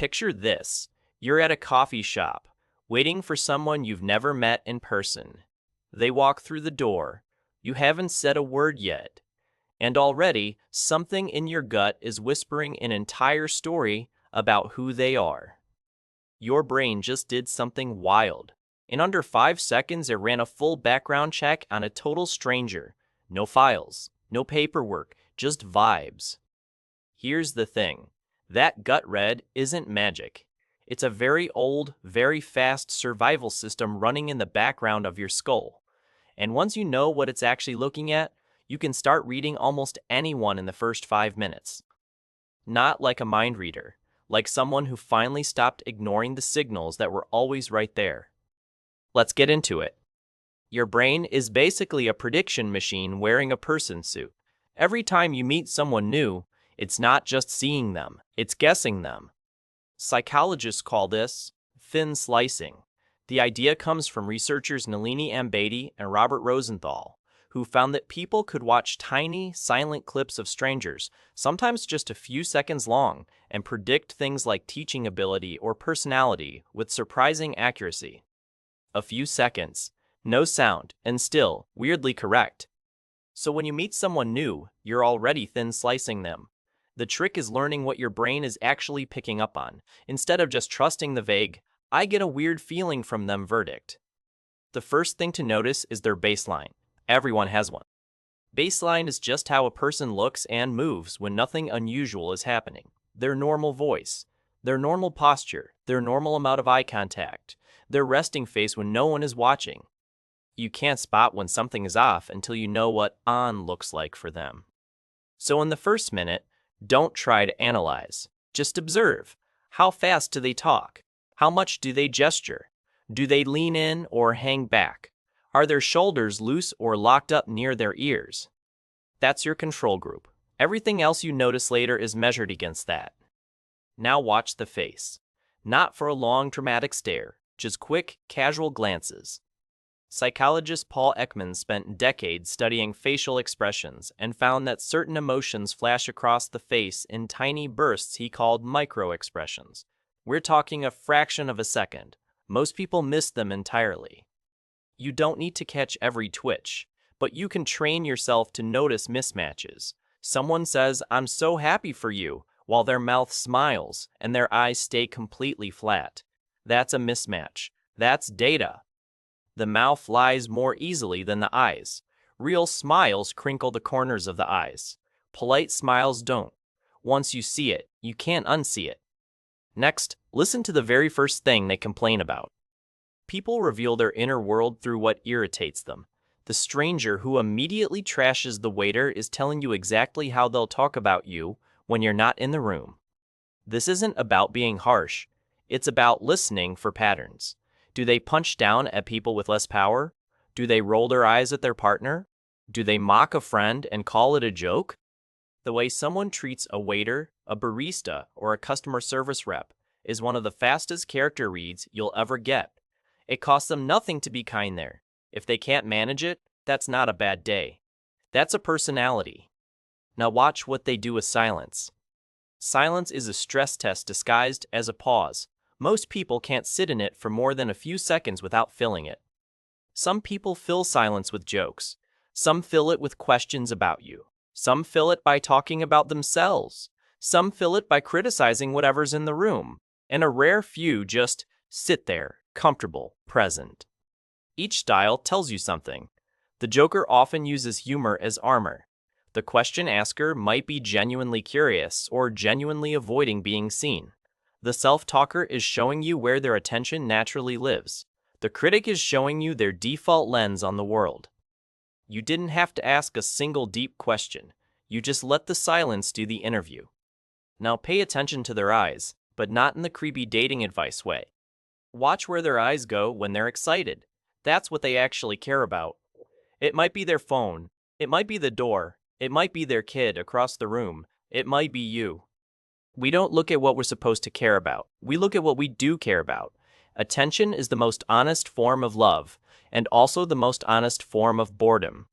Picture this. You're at a coffee shop, waiting for someone you've never met in person. They walk through the door. You haven't said a word yet. And already, something in your gut is whispering an entire story about who they are. Your brain just did something wild. In under 5 seconds, it ran a full background check on a total stranger. No files, no paperwork, just vibes. Here's the thing. That gut read isn't magic. It's a very old, very fast survival system running in the background of your skull. And once you know what it's actually looking at, you can start reading almost anyone in the first 5 minutes. Not like a mind reader, like someone who finally stopped ignoring the signals that were always right there. Let's get into it. Your brain is basically a prediction machine wearing a person suit. Every time you meet someone new, it's not just seeing them, it's guessing them. Psychologists call this thin slicing. The idea comes from researchers Nalini M. Beatty and Robert Rosenthal, who found that people could watch tiny, silent clips of strangers, sometimes just a few seconds long, and predict things like teaching ability or personality with surprising accuracy. A few seconds, no sound, and still weirdly correct. So when you meet someone new, you're already thin slicing them. The trick is learning what your brain is actually picking up on, instead of just trusting the vague, "I get a weird feeling from them" verdict. The first thing to notice is their baseline. Everyone has one. Baseline is just how a person looks and moves when nothing unusual is happening. Their normal voice, their normal posture, their normal amount of eye contact, their resting face when no one is watching. You can't spot when something is off until you know what on looks like for them. So in the first minute, don't try to analyze. Just observe. How fast do they talk? How much do they gesture? Do they lean in or hang back? Are their shoulders loose or locked up near their ears? That's your control group. Everything else you notice later is measured against that. Now watch the face. Not for a long, dramatic stare, just quick, casual glances. Psychologist Paul Ekman spent decades studying facial expressions and found that certain emotions flash across the face in tiny bursts he called micro-expressions. We're talking a fraction of a second. Most people miss them entirely. You don't need to catch every twitch, but you can train yourself to notice mismatches. Someone says, "I'm so happy for you," while their mouth smiles and their eyes stay completely flat. That's a mismatch. That's data. The mouth lies more easily than the eyes. Real smiles crinkle the corners of the eyes. Polite smiles don't. Once you see it, you can't unsee it. Next, listen to the very first thing they complain about. People reveal their inner world through what irritates them. The stranger who immediately trashes the waiter is telling you exactly how they'll talk about you when you're not in the room. This isn't about being harsh. It's about listening for patterns. Do they punch down at people with less power? Do they roll their eyes at their partner? Do they mock a friend and call it a joke? The way someone treats a waiter, a barista, or a customer service rep is one of the fastest character reads you'll ever get. It costs them nothing to be kind there. If they can't manage it, that's not a bad day. That's a personality. Now watch what they do with silence. Silence is a stress test disguised as a pause. Most people can't sit in it for more than a few seconds without filling it. Some people fill silence with jokes. Some fill it with questions about you. Some fill it by talking about themselves. Some fill it by criticizing whatever's in the room. And a rare few just sit there, comfortable, present. Each style tells you something. The joker often uses humor as armor. The question asker might be genuinely curious or genuinely avoiding being seen. The self-talker is showing you where their attention naturally lives. The critic is showing you their default lens on the world. You didn't have to ask a single deep question. You just let the silence do the interview. Now pay attention to their eyes, but not in the creepy dating advice way. Watch where their eyes go when they're excited. That's what they actually care about. It might be their phone. It might be the door. It might be their kid across the room. It might be you. We don't look at what we're supposed to care about. We look at what we do care about. Attention is the most honest form of love, and also the most honest form of boredom.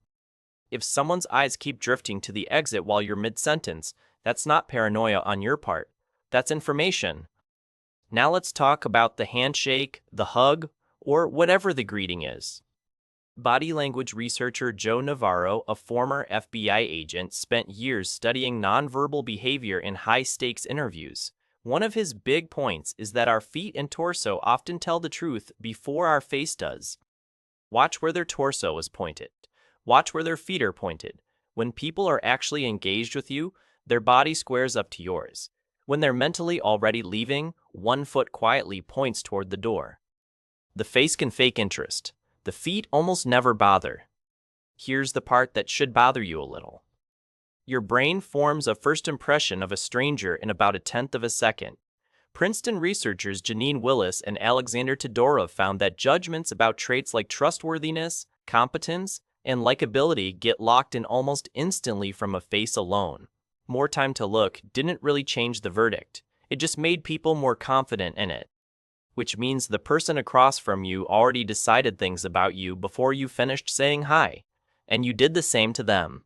If someone's eyes keep drifting to the exit while you're mid-sentence, that's not paranoia on your part. That's information. Now let's talk about the handshake, the hug, or whatever the greeting is. Body language researcher Joe Navarro, a former FBI agent, spent years studying nonverbal behavior in high-stakes interviews. One of his big points is that our feet and torso often tell the truth before our face does. Watch where their torso is pointed. Watch where their feet are pointed. When people are actually engaged with you, their body squares up to yours. When they're mentally already leaving, one foot quietly points toward the door. The face can fake interest. The feet almost never bother. Here's the part that should bother you a little. Your brain forms a first impression of a stranger in about a tenth of a second. Princeton researchers Janine Willis and Alexander Todorov found that judgments about traits like trustworthiness, competence, and likability get locked in almost instantly from a face alone. More time to look didn't really change the verdict. It just made people more confident in it. Which means the person across from you already decided things about you before you finished saying hi, and you did the same to them.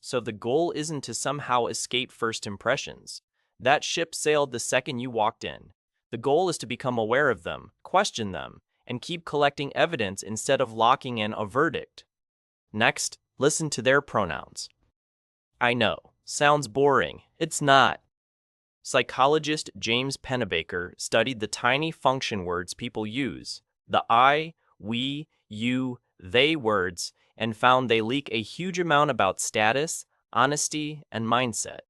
So the goal isn't to somehow escape first impressions. That ship sailed the second you walked in. The goal is to become aware of them, question them, and keep collecting evidence instead of locking in a verdict. Next, listen to their pronouns. I know, sounds boring. It's not. Psychologist James Pennebaker studied the tiny function words people use, the I, we, you, they words, and found they leak a huge amount about status, honesty, and mindset.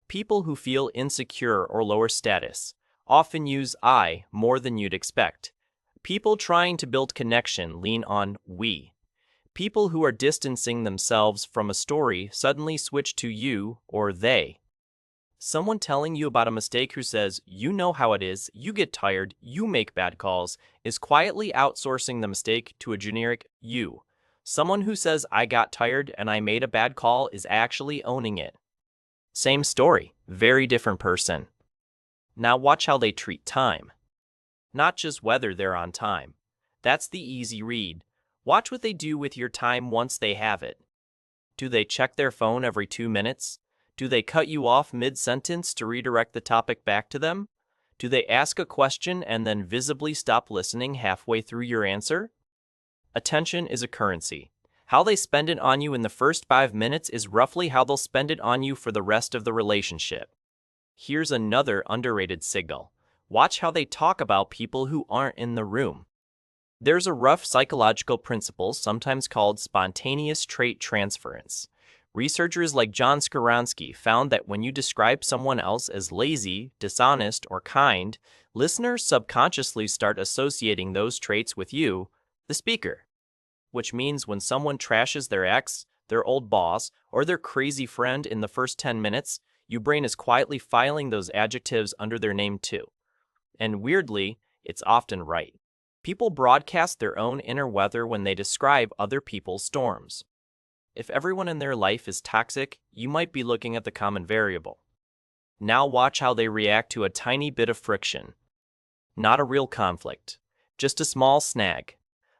People who feel insecure or lower status often use I more than you'd expect. People trying to build connection lean on we. People who are distancing themselves from a story suddenly switch to you or they. Someone telling you about a mistake who says, you know how it is, you get tired, you make bad calls, is quietly outsourcing the mistake to a generic you. Someone who says, I got tired and I made a bad call is actually owning it. Same story, very different person. Now watch how they treat time. Not just whether they're on time. That's the easy read. Watch what they do with your time once they have it. Do they check their phone every 2 minutes? Do they cut you off mid-sentence to redirect the topic back to them? Do they ask a question and then visibly stop listening halfway through your answer? Attention is a currency. How they spend it on you in the first 5 minutes is roughly how they'll spend it on you for the rest of the relationship. Here's another underrated signal. Watch how they talk about people who aren't in the room. There's a rough psychological principle, sometimes called spontaneous trait transference. Researchers like John Skowronski found that when you describe someone else as lazy, dishonest, or kind, listeners subconsciously start associating those traits with you, the speaker. Which means when someone trashes their ex, their old boss, or their crazy friend in the first 10 minutes, your brain is quietly filing those adjectives under their name too. And weirdly, it's often right. People broadcast their own inner weather when they describe other people's storms. If everyone in their life is toxic, you might be looking at the common variable. Now watch how they react to a tiny bit of friction. Not a real conflict, just a small snag.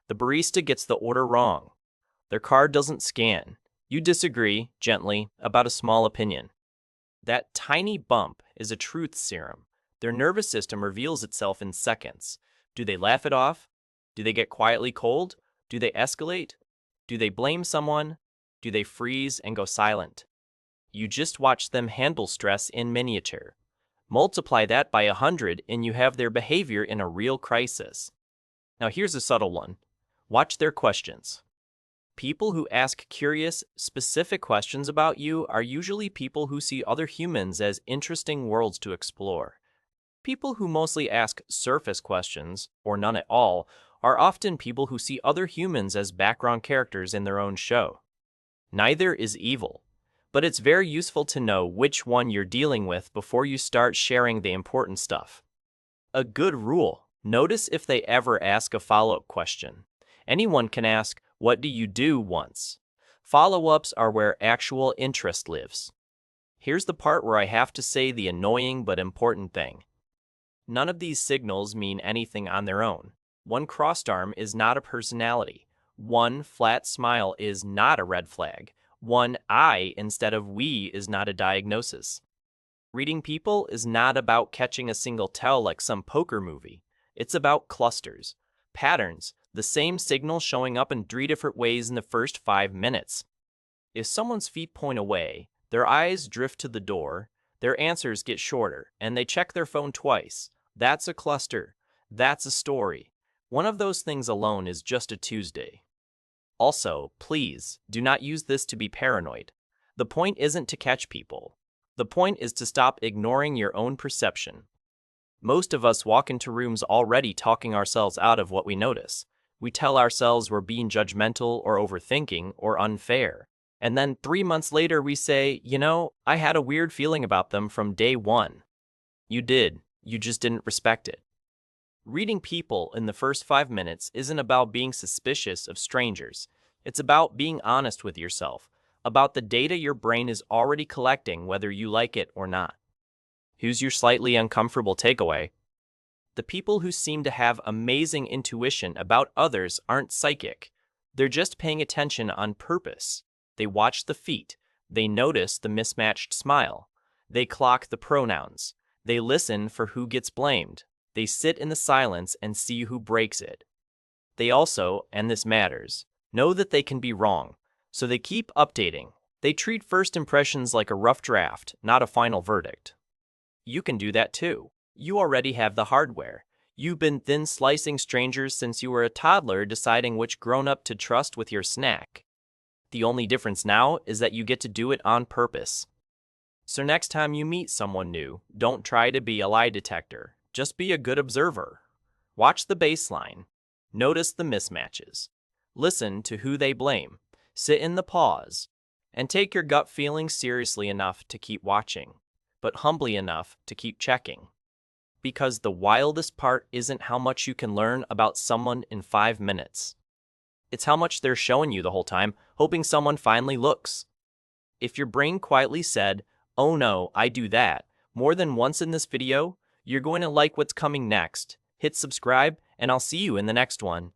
The barista gets the order wrong. Their card doesn't scan. You disagree, gently, about a small opinion. That tiny bump is a truth serum. Their nervous system reveals itself in seconds. Do they laugh it off? Do they get quietly cold? Do they escalate? Do they blame someone? Do they freeze and go silent? You just watch them handle stress in miniature. Multiply that by 100 and you have their behavior in a real crisis. Now here's a subtle one. Watch their questions. People who ask curious, specific questions about you are usually people who see other humans as interesting worlds to explore. People who mostly ask surface questions, or none at all, are often people who see other humans as background characters in their own show. Neither is evil, but it's very useful to know which one you're dealing with before you start sharing the important stuff. A good rule: notice if they ever ask a follow-up question. Anyone can ask, "What do you do?" once. Follow-ups are where actual interest lives. Here's the part where I have to say the annoying but important thing. None of these signals mean anything on their own. One crossed arm is not a personality. One flat smile is not a red flag. One I instead of we is not a diagnosis. Reading people is not about catching a single tell like some poker movie. It's about clusters, patterns, the same signal showing up in 3 different ways in the first 5 minutes. If someone's feet point away, their eyes drift to the door, their answers get shorter, and they check their phone twice, that's a cluster. That's a story. One of those things alone is just a Tuesday. Also, please, do not use this to be paranoid. The point isn't to catch people. The point is to stop ignoring your own perception. Most of us walk into rooms already talking ourselves out of what we notice. We tell ourselves we're being judgmental or overthinking or unfair. And then 3 months later we say, I had a weird feeling about them from day one. You did. You just didn't respect it. Reading people in the first 5 minutes isn't about being suspicious of strangers. It's about being honest with yourself, about the data your brain is already collecting whether you like it or not. Here's your slightly uncomfortable takeaway. The people who seem to have amazing intuition about others aren't psychic. They're just paying attention on purpose. They watch the feet. They notice the mismatched smile. They clock the pronouns. They listen for who gets blamed. They sit in the silence and see who breaks it. They also, and this matters, know that they can be wrong, so they keep updating. They treat first impressions like a rough draft, not a final verdict. You can do that too. You already have the hardware. You've been thin slicing strangers since you were a toddler, deciding which grown-up to trust with your snack. The only difference now is that you get to do it on purpose. So next time you meet someone new, don't try to be a lie detector. Just be a good observer. Watch the baseline. Notice the mismatches. Listen to who they blame. Sit in the pause. And take your gut feelings seriously enough to keep watching, but humbly enough to keep checking. Because the wildest part isn't how much you can learn about someone in 5 minutes. It's how much they're showing you the whole time, hoping someone finally looks. If your brain quietly said, "Oh no, I do that," more than once in this video, you're going to like what's coming next. Hit subscribe, and I'll see you in the next one.